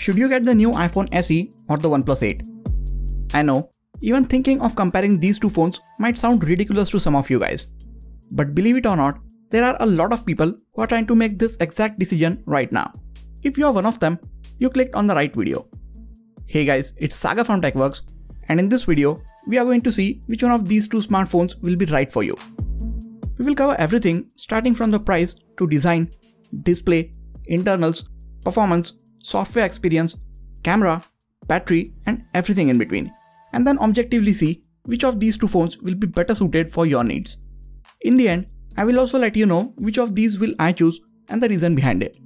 Should you get the new iPhone SE or the OnePlus 8? I know, even thinking of comparing these two phones might sound ridiculous to some of you guys. But believe it or not, there are a lot of people who are trying to make this exact decision right now. If you are one of them, you clicked on the right video. Hey guys, it's Sagar from TechWorks, and in this video, we are going to see which one of these two smartphones will be right for you. We will cover everything starting from the price to design, display, internals, performance, software experience, camera, battery, and everything in between, and then objectively see which of these two phones will be better suited for your needs. In the end, I will also let you know which of these will I choose and the reason behind it.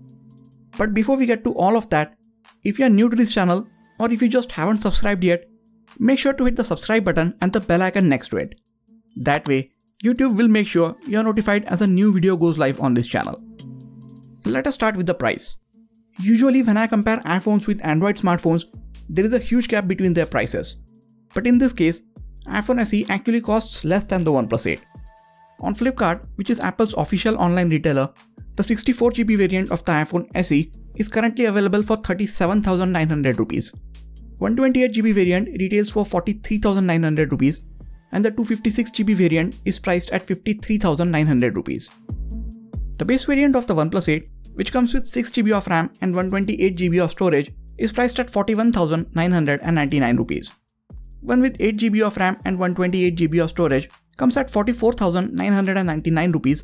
But before we get to all of that, if you are new to this channel or if you just haven't subscribed yet, make sure to hit the subscribe button and the bell icon next to it. That way, YouTube will make sure you are notified as a new video goes live on this channel. Let us start with the price. Usually when I compare iPhones with Android smartphones, there is a huge gap between their prices. But in this case, iPhone SE actually costs less than the OnePlus 8. On Flipkart, which is Apple's official online retailer, the 64GB variant of the iPhone SE is currently available for 37,900 rupees. 128GB variant retails for 43,900 rupees and the 256GB variant is priced at 53,900 rupees. The base variant of the OnePlus 8, which comes with 6GB of RAM and 128GB of storage, is priced at 41,999 rupees. One with 8GB of RAM and 128GB of storage comes at 44,999 rupees.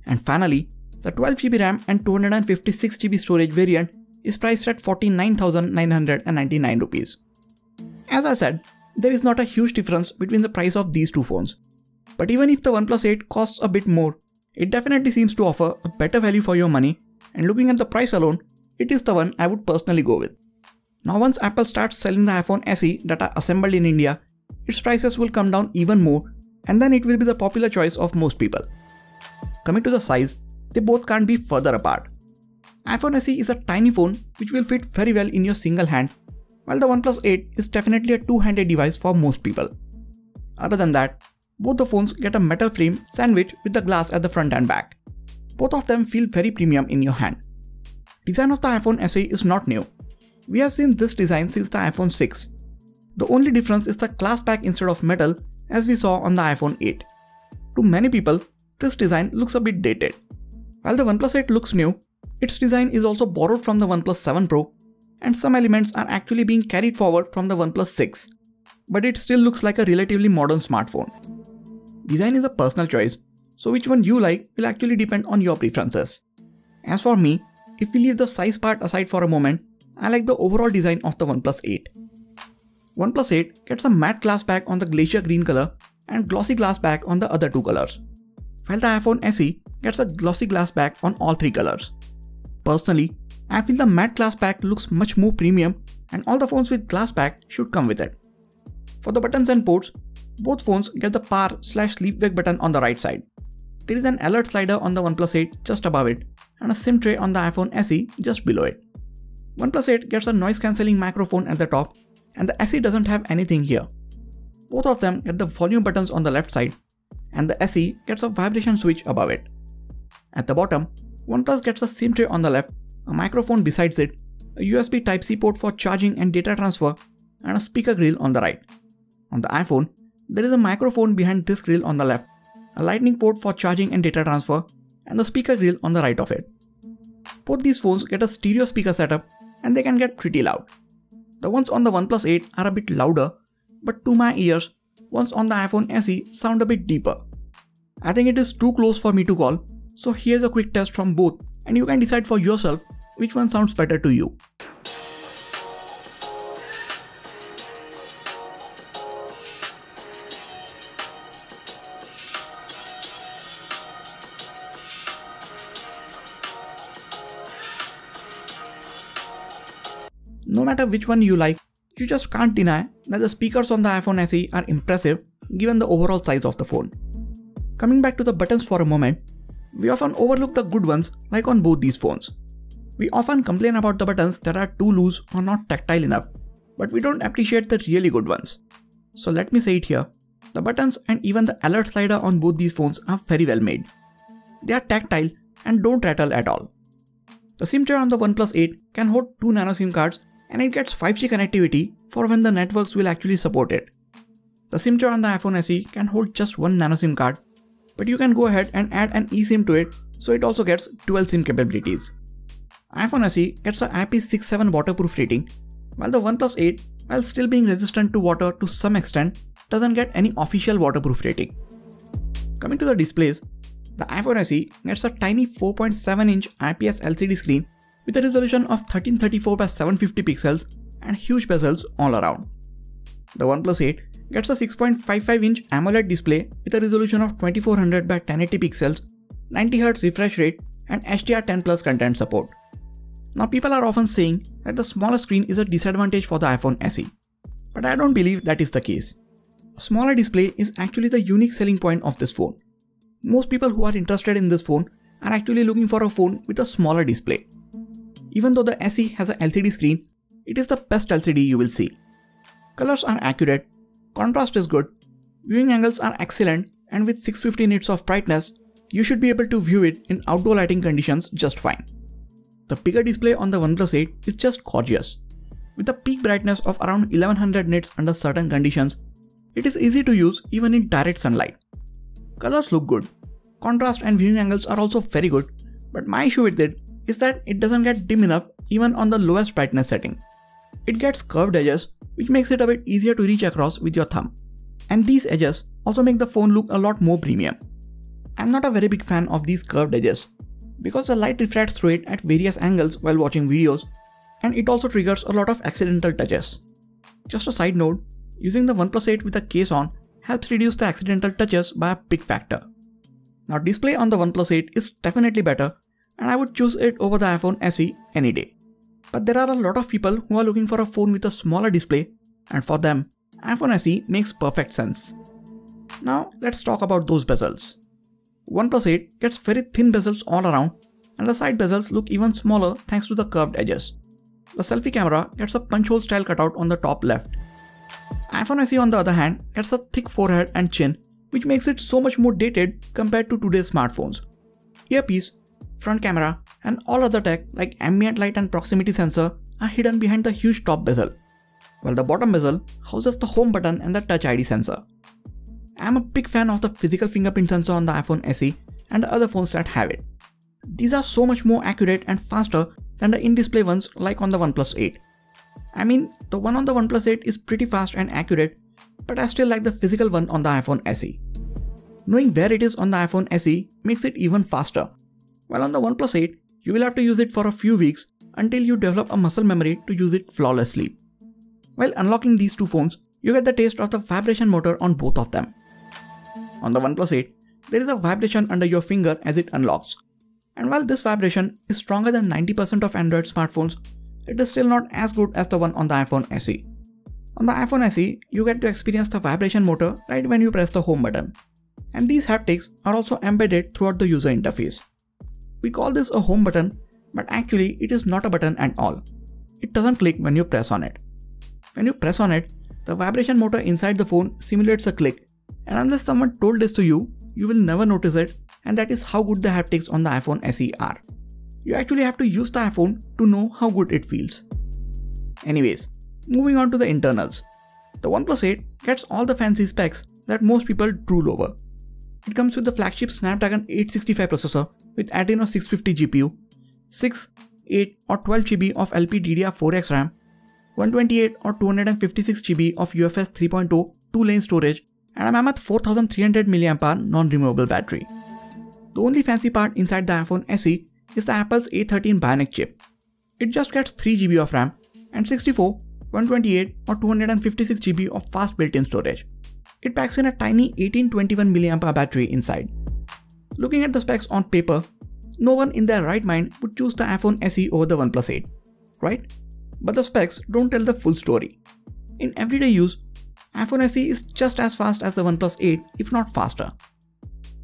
And finally, the 12GB RAM and 256GB storage variant is priced at 49,999 rupees. As I said, there is not a huge difference between the price of these two phones. But even if the OnePlus 8 costs a bit more, it definitely seems to offer a better value for your money, and looking at the price alone, it is the one I would personally go with. Now once Apple starts selling the iPhone SE that are assembled in India, its prices will come down even more, and then it will be the popular choice of most people. Coming to the size, they both can't be further apart. iPhone SE is a tiny phone which will fit very well in your single hand, while the OnePlus 8 is definitely a two-handed device for most people. Other than that, both the phones get a metal frame sandwiched with the glass at the front and back. Both of them feel very premium in your hand. Design of the iPhone SE is not new. We have seen this design since the iPhone 6. The only difference is the glass back instead of metal as we saw on the iPhone 8. To many people, this design looks a bit dated. While the OnePlus 8 looks new, its design is also borrowed from the OnePlus 7 Pro, and some elements are actually being carried forward from the OnePlus 6. But it still looks like a relatively modern smartphone. Design is a personal choice, so which one you like will actually depend on your preferences. As for me, if we leave the size part aside for a moment, I like the overall design of the OnePlus 8. OnePlus 8 gets a matte glass back on the glacier green color and glossy glass back on the other two colors, while the iPhone SE gets a glossy glass back on all three colors. Personally, I feel the matte glass back looks much more premium and all the phones with glass back should come with it. For the buttons and ports, both phones get the power/sleep wake button on the right side. There is an alert slider on the OnePlus 8 just above it and a SIM tray on the iPhone SE just below it. OnePlus 8 gets a noise cancelling microphone at the top and the SE doesn't have anything here. Both of them get the volume buttons on the left side and the SE gets a vibration switch above it. At the bottom, OnePlus gets a SIM tray on the left, a microphone besides it, a USB Type-C port for charging and data transfer, and a speaker grill on the right. On the iPhone, there is a microphone behind this grill on the left, a lightning port for charging and data transfer, and the speaker grill on the right of it. Both these phones get a stereo speaker setup and they can get pretty loud. The ones on the OnePlus 8 are a bit louder, but to my ears, ones on the iPhone SE sound a bit deeper. I think it is too close for me to call, so here's a quick test from both and you can decide for yourself which one sounds better to you. No matter which one you like, you just can't deny that the speakers on the iPhone SE are impressive given the overall size of the phone. Coming back to the buttons for a moment, we often overlook the good ones like on both these phones. We often complain about the buttons that are too loose or not tactile enough, but we don't appreciate the really good ones. So let me say it here, the buttons and even the alert slider on both these phones are very well made. They are tactile and don't rattle at all. The SIM tray on the OnePlus 8 can hold 2 nano SIM cards and it gets 5G connectivity for when the networks will actually support it. The SIM tray on the iPhone SE can hold just one nano SIM card, but you can go ahead and add an eSIM to it, so it also gets dual SIM capabilities. iPhone SE gets a IP67 waterproof rating, while the OnePlus 8, while still being resistant to water to some extent, doesn't get any official waterproof rating. Coming to the displays, the iPhone SE gets a tiny 4.7-inch IPS LCD screen with a resolution of 1334 by 750 pixels and huge bezels all around. The OnePlus 8 gets a 6.55-inch AMOLED display with a resolution of 2400 by 1080 pixels, 90Hz refresh rate, and HDR10 Plus content support. Now people are often saying that the smaller screen is a disadvantage for the iPhone SE, but I don't believe that is the case. A smaller display is actually the unique selling point of this phone. Most people who are interested in this phone are actually looking for a phone with a smaller display. Even though the SE has an LCD screen, it is the best LCD you will see. Colors are accurate, contrast is good, viewing angles are excellent, and with 650 nits of brightness, you should be able to view it in outdoor lighting conditions just fine. The bigger display on the OnePlus 8 is just gorgeous. With a peak brightness of around 1100 nits under certain conditions, it is easy to use even in direct sunlight. Colors look good, contrast and viewing angles are also very good, but my issue with it is that it doesn't get dim enough even on the lowest brightness setting. It gets curved edges, which makes it a bit easier to reach across with your thumb. And these edges also make the phone look a lot more premium. I'm not a very big fan of these curved edges, because the light refracts through it at various angles while watching videos, and it also triggers a lot of accidental touches. Just a side note, using the OnePlus 8 with a case on helps reduce the accidental touches by a big factor. Now display on the OnePlus 8 is definitely better, and I would choose it over the iPhone SE any day. But there are a lot of people who are looking for a phone with a smaller display, and for them, iPhone SE makes perfect sense. Now let's talk about those bezels. OnePlus 8 gets very thin bezels all around, and the side bezels look even smaller thanks to the curved edges. The selfie camera gets a punch hole style cutout on the top left. iPhone SE on the other hand gets a thick forehead and chin, which makes it so much more dated compared to today's smartphones. Earpiece, front camera, and all other tech like ambient light and proximity sensor are hidden behind the huge top bezel, while the bottom bezel houses the home button and the Touch ID sensor. I am a big fan of the physical fingerprint sensor on the iPhone SE and the other phones that have it. These are so much more accurate and faster than the in-display ones like on the OnePlus 8. I mean, the one on the OnePlus 8 is pretty fast and accurate, but I still like the physical one on the iPhone SE. Knowing where it is on the iPhone SE makes it even faster, while on the OnePlus 8, you will have to use it for a few weeks until you develop a muscle memory to use it flawlessly. While unlocking these two phones, you get the taste of the vibration motor on both of them. On the OnePlus 8, there is a vibration under your finger as it unlocks, and while this vibration is stronger than 90% of Android smartphones, it is still not as good as the one on the iPhone SE. On the iPhone SE, you get to experience the vibration motor right when you press the home button, and these haptics are also embedded throughout the user interface. We call this a home button, but actually it is not a button at all. It doesn't click when you press on it. When you press on it, the vibration motor inside the phone simulates a click, and unless someone told this to you, you will never notice it, and that is how good the haptics on the iPhone SE are. You actually have to use the iPhone to know how good it feels. Anyways, moving on to the internals. The OnePlus 8 gets all the fancy specs that most people drool over. It comes with the flagship Snapdragon 865 processor with Adreno 650 GPU, 6, 8 or 12 GB of LPDDR4X RAM, 128 or 256 GB of UFS 3.0 2-lane storage, and a mammoth 4300 mAh non-removable battery. The only fancy part inside the iPhone SE is the Apple's A13 Bionic chip. It just gets 3 GB of RAM and 64, 128 or 256 GB of fast built-in storage. It packs in a tiny 1821 mAh battery inside. Looking at the specs on paper, no one in their right mind would choose the iPhone SE over the OnePlus 8, right? But the specs don't tell the full story. In everyday use, iPhone SE is just as fast as the OnePlus 8, if not faster.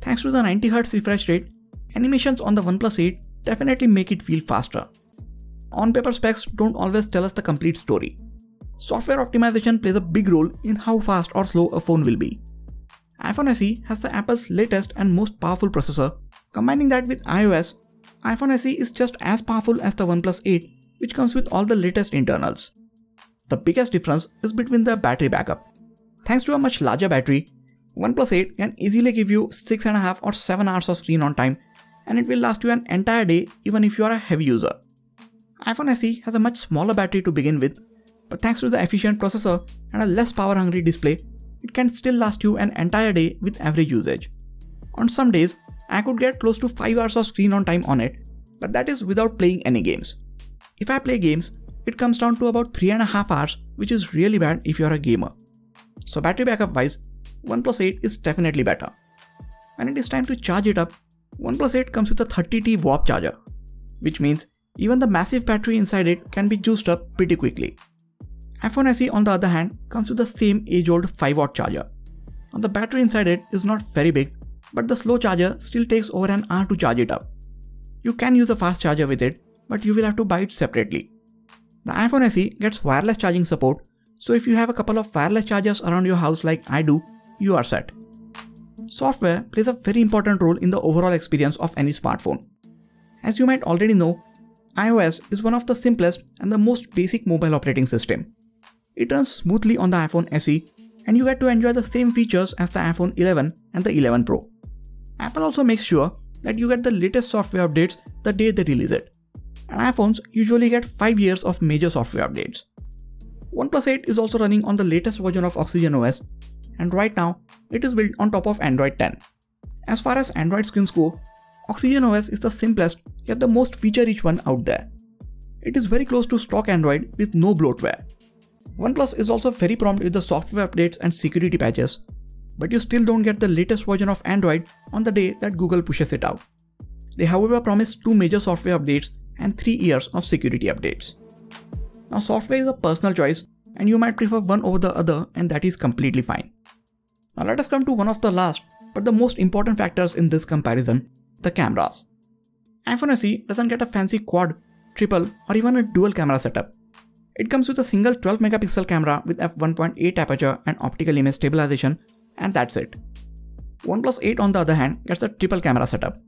Thanks to the 90Hz refresh rate, animations on the OnePlus 8 definitely make it feel faster. On-paper specs don't always tell us the complete story. Software optimization plays a big role in how fast or slow a phone will be. iPhone SE has the Apple's latest and most powerful processor. Combining that with iOS, iPhone SE is just as powerful as the OnePlus 8 which comes with all the latest internals. The biggest difference is between the battery backup. Thanks to a much larger battery, OnePlus 8 can easily give you 6.5 or 7 hours of screen on time, and it will last you an entire day even if you are a heavy user. iPhone SE has a much smaller battery to begin with, but thanks to the efficient processor and a less power hungry display, it can still last you an entire day with average usage. On some days, I could get close to 5 hours of screen on time on it, but that is without playing any games. If I play games, it comes down to about 3.5 hours, which is really bad if you are a gamer. So battery backup wise, OnePlus 8 is definitely better. When it is time to charge it up, OnePlus 8 comes with a 30T warp charger, which means even the massive battery inside it can be juiced up pretty quickly. iPhone SE on the other hand comes with the same age-old 5W charger. Now the battery inside it is not very big, but the slow charger still takes over an hour to charge it up. You can use a fast charger with it, but you will have to buy it separately. The iPhone SE gets wireless charging support, so if you have a couple of wireless chargers around your house like I do, you are set. Software plays a very important role in the overall experience of any smartphone. As you might already know, iOS is one of the simplest and the most basic mobile operating system. It runs smoothly on the iPhone SE, and you get to enjoy the same features as the iPhone 11 and the 11 Pro. Apple also makes sure that you get the latest software updates the day they release it, and iPhones usually get 5 years of major software updates. OnePlus 8 is also running on the latest version of Oxygen OS, and right now it is built on top of Android 10. As far as Android skins go, Oxygen OS is the simplest yet the most feature-rich one out there. It is very close to stock Android with no bloatware. OnePlus is also very prompt with the software updates and security patches, but you still don't get the latest version of Android on the day that Google pushes it out. They however promise 2 major software updates and 3 years of security updates. Now software is a personal choice and you might prefer one over the other, and that is completely fine. Now let us come to one of the last but the most important factors in this comparison, the cameras. iPhone SE doesn't get a fancy quad, triple or even a dual camera setup. It comes with a single 12 megapixel camera with f1.8 aperture and optical image stabilization, and that's it. OnePlus 8 on the other hand gets a triple camera setup.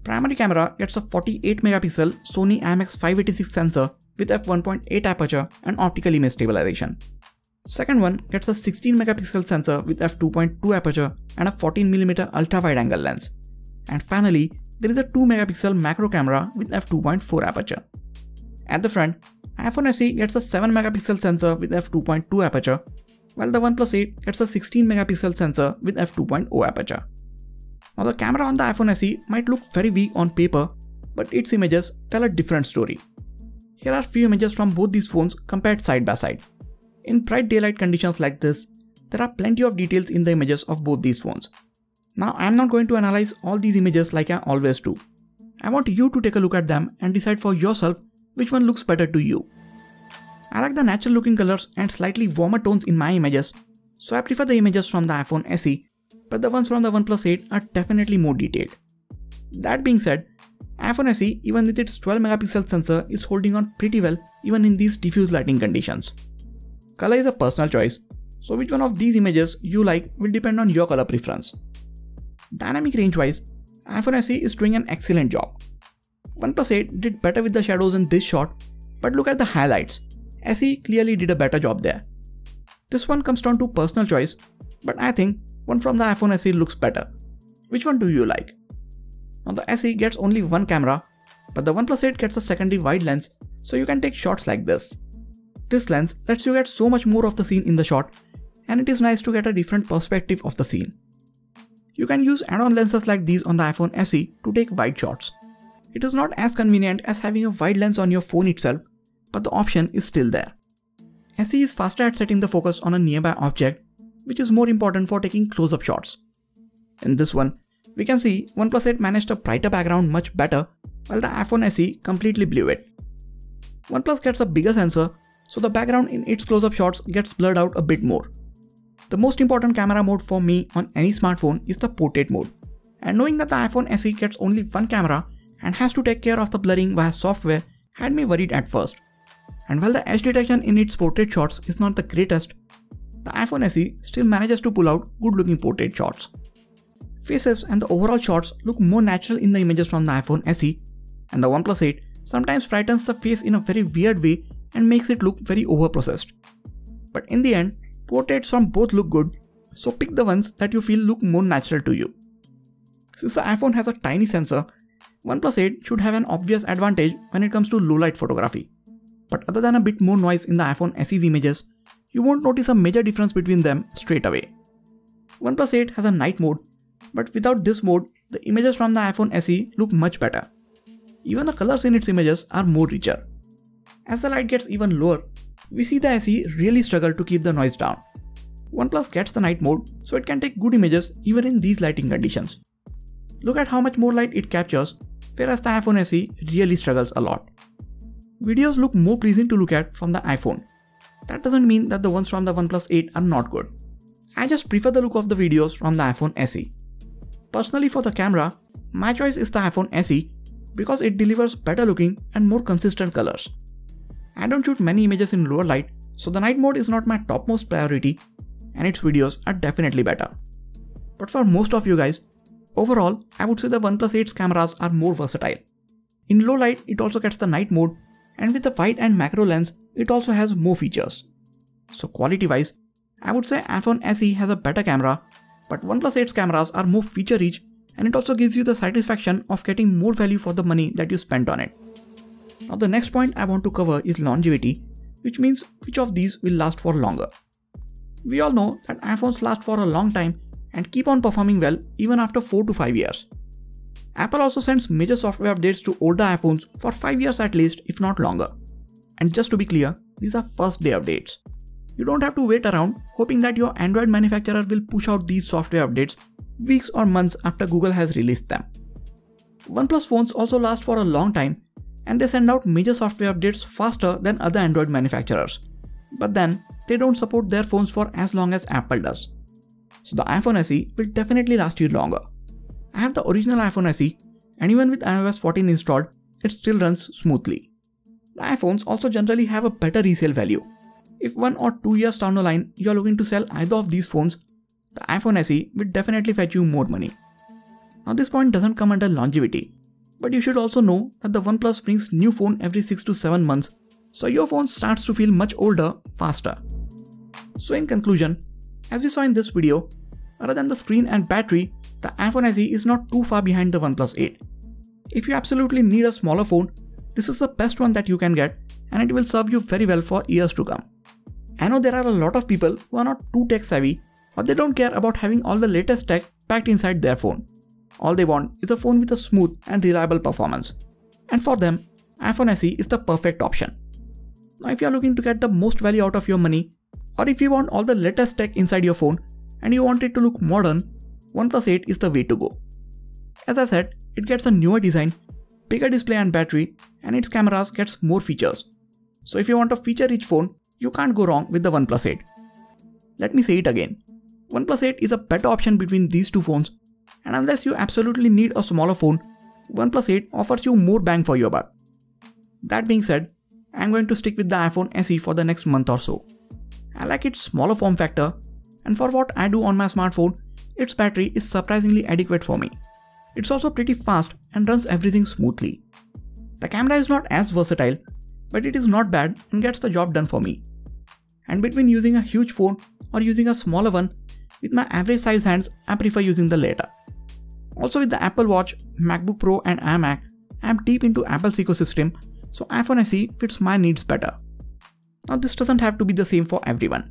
Primary camera gets a 48 megapixel Sony IMX586 sensor with f1.8 aperture and optical image stabilization. Second one gets a 16 megapixel sensor with f2.2 aperture and a 14mm ultra wide angle lens. And finally, there is a 2 megapixel macro camera with f2.4 aperture. At the front, iPhone SE gets a 7 megapixel sensor with f2.2 aperture, while the OnePlus 8 gets a 16 megapixel sensor with f2.0 aperture. Now the camera on the iPhone SE might look very weak on paper, but its images tell a different story. Here are few images from both these phones compared side by side. In bright daylight conditions like this, there are plenty of details in the images of both these phones. Now I am not going to analyze all these images like I always do. I want you to take a look at them and decide for yourself which one looks better to you. I like the natural looking colors and slightly warmer tones in my images, so I prefer the images from the iPhone SE, but the ones from the OnePlus 8 are definitely more detailed. That being said, iPhone SE, even with its 12 megapixel sensor, is holding on pretty well even in these diffuse lighting conditions. Color is a personal choice, so which one of these images you like will depend on your color preference. Dynamic range wise, iPhone SE is doing an excellent job. OnePlus 8 did better with the shadows in this shot, but look at the highlights. SE clearly did a better job there. This one comes down to personal choice, but I think one from the iPhone SE looks better. Which one do you like? Now the SE gets only one camera, but the OnePlus 8 gets a secondary wide lens, so you can take shots like this. This lens lets you get so much more of the scene in the shot, and it is nice to get a different perspective of the scene. You can use add-on lenses like these on the iPhone SE to take wide shots. It is not as convenient as having a wide lens on your phone itself, but the option is still there. SE is faster at setting the focus on a nearby object, which is more important for taking close-up shots. In this one, we can see OnePlus 8 managed a brighter background much better, while the iPhone SE completely blew it. OnePlus gets a bigger sensor, so the background in its close-up shots gets blurred out a bit more. The most important camera mode for me on any smartphone is the portrait mode, and knowing that the iPhone SE gets only one camera and has to take care of the blurring via software had me worried at first. And while the edge detection in its portrait shots is not the greatest, the iPhone SE still manages to pull out good looking portrait shots. Faces and the overall shots look more natural in the images from the iPhone SE, and the OnePlus 8 sometimes brightens the face in a very weird way and makes it look very overprocessed. But in the end, portraits from both look good, so pick the ones that you feel look more natural to you. Since the iPhone has a tiny sensor, OnePlus 8 should have an obvious advantage when it comes to low light photography. But other than a bit more noise in the iPhone SE's images, you won't notice a major difference between them straight away. OnePlus 8 has a night mode, but without this mode, the images from the iPhone SE look much better. Even the colors in its images are more richer. As the light gets even lower, we see the SE really struggle to keep the noise down. OnePlus gets the night mode, so it can take good images even in these lighting conditions. Look at how much more light it captures, whereas the iPhone SE really struggles a lot. Videos look more pleasing to look at from the iPhone. That doesn't mean that the ones from the OnePlus 8 are not good. I just prefer the look of the videos from the iPhone SE. Personally, for the camera, my choice is the iPhone SE because it delivers better looking and more consistent colors. I don't shoot many images in lower light, so the night mode is not my topmost priority, and its videos are definitely better. But for most of you guys, overall, I would say the OnePlus 8's cameras are more versatile. In low light, it also gets the night mode, and with the wide and macro lens, it also has more features. So quality wise, I would say iPhone SE has a better camera, but OnePlus 8's cameras are more feature rich, and it also gives you the satisfaction of getting more value for the money that you spent on it. Now the next point I want to cover is longevity, which means which of these will last for longer. We all know that iPhones last for a long time and keep on performing well even after 4 to 5 years. Apple also sends major software updates to older iPhones for 5 years at least, if not longer. And just to be clear, these are first day updates. You don't have to wait around hoping that your Android manufacturer will push out these software updates weeks or months after Google has released them. OnePlus phones also last for a long time, and they send out major software updates faster than other Android manufacturers. But then, they don't support their phones for as long as Apple does. So the iPhone SE will definitely last you longer. I have the original iPhone SE, and even with iOS 14 installed, it still runs smoothly. The iPhones also generally have a better resale value. If 1 or 2 years down the line you are looking to sell either of these phones, the iPhone SE will definitely fetch you more money. Now this point doesn't come under longevity, but you should also know that the OnePlus brings new phone every 6 to 7 months, so your phone starts to feel much older faster. So in conclusion, as we saw in this video, other than the screen and battery, the iPhone SE is not too far behind the OnePlus 8. If you absolutely need a smaller phone, this is the best one that you can get, and it will serve you very well for years to come. I know there are a lot of people who are not too tech savvy, or they don't care about having all the latest tech packed inside their phone. All they want is a phone with a smooth and reliable performance. And for them, iPhone SE is the perfect option. Now if you are looking to get the most value out of your money, or if you want all the latest tech inside your phone and you want it to look modern, OnePlus 8 is the way to go. As I said, it gets a newer design, bigger display and battery, and its cameras gets more features. So if you want a feature-rich phone, you can't go wrong with the OnePlus 8. Let me say it again. OnePlus 8 is a better option between these two phones, and unless you absolutely need a smaller phone, OnePlus 8 offers you more bang for your buck. That being said, I'm going to stick with the iPhone SE for the next month or so. I like its smaller form factor, and for what I do on my smartphone, its battery is surprisingly adequate for me. It's also pretty fast and runs everything smoothly. The camera is not as versatile, but it is not bad and gets the job done for me. And between using a huge phone or using a smaller one, with my average size hands, I prefer using the latter. Also with the Apple Watch, MacBook Pro and iMac, I am deep into Apple's ecosystem, so iPhone SE fits my needs better. Now this doesn't have to be the same for everyone.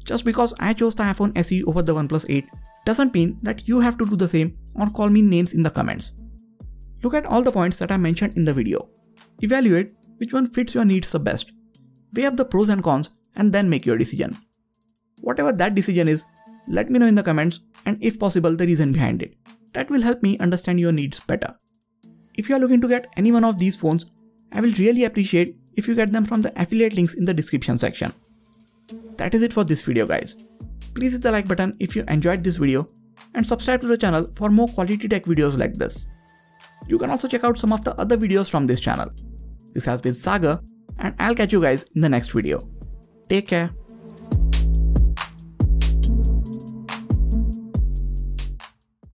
Just because I chose the iPhone SE over the OnePlus 8 doesn't mean that you have to do the same or call me names in the comments. Look at all the points that I mentioned in the video. Evaluate which one fits your needs the best. Weigh up the pros and cons and then make your decision. Whatever that decision is, let me know in the comments and if possible the reason behind it. That will help me understand your needs better. If you are looking to get any one of these phones, I will really appreciate if you get them from the affiliate links in the description section. That is it for this video guys. Please hit the like button if you enjoyed this video and subscribe to the channel for more quality tech videos like this. You can also check out some of the other videos from this channel. This has been Sagar and I'll catch you guys in the next video. Take care.